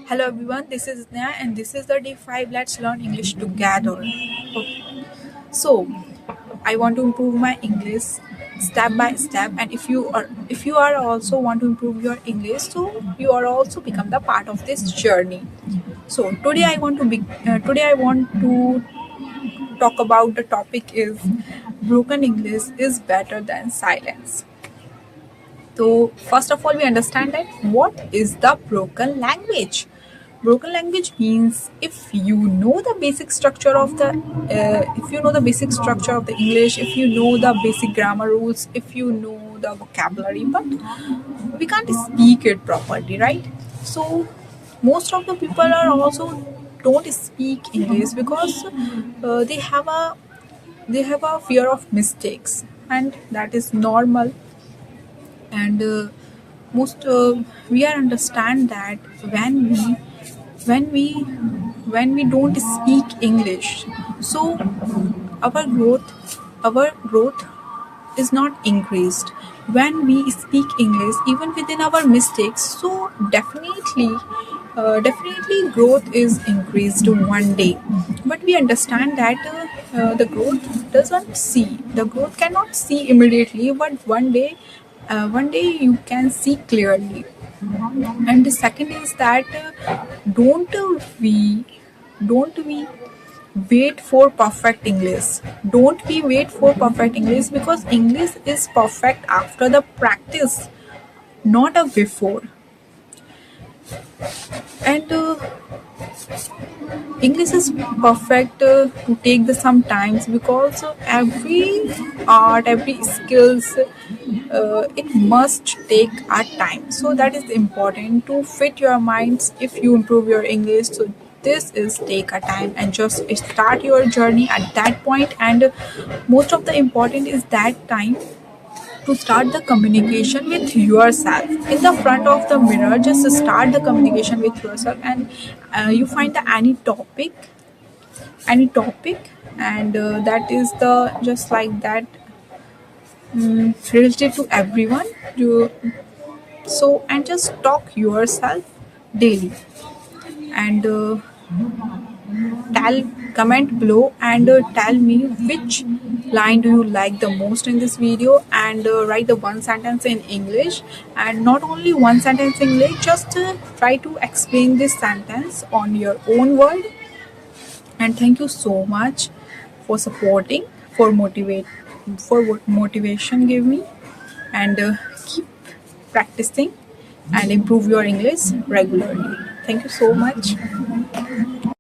Hello everyone, this is Nya and this is the day 5. Let's learn English together. Okay. So, I want to improve my English step by step, and if you are also want to improve your English, so you are also become the part of this journey. So, today I want to talk about the topic is broken English is better than silence. So, first of all, we understand that what is the broken language means if you know the basic structure of the English, if you know the basic grammar rules, if you know the vocabulary, but we can't speak it properly, right? So most of the people are also don't speak English because they have a fear of mistakes, and that is normal. And most we are understand that when we when we don't speak English, so our growth is not increased. When we speak English even within our mistakes, so definitely growth is increased one day. But we understand that the growth cannot see immediately, but one day you can see clearly. And the second is that don't we wait for perfect English. Don't we wait for perfect English, because English is perfect after the practice, not a before. And English is perfect to take the sometimes, because every art, every skills, it must take a time. So that is important to fit your minds if you improve your English. So this is take a time and just start your journey at that point. And most of the important is that time to start the communication with yourself in the front of the mirror. Just start the communication with yourself, and you find the any topic, and that is the just like that, relative to everyone. And just talk yourself daily, and tell comment below, and tell me which line do you like the most in this video, and write the one sentence in English, and not only one sentence in English, just try to explain this sentence on your own word. And thank you so much for supporting, for motivate for what motivation give me. And keep practicing and improve your English regularly. Thank you so much.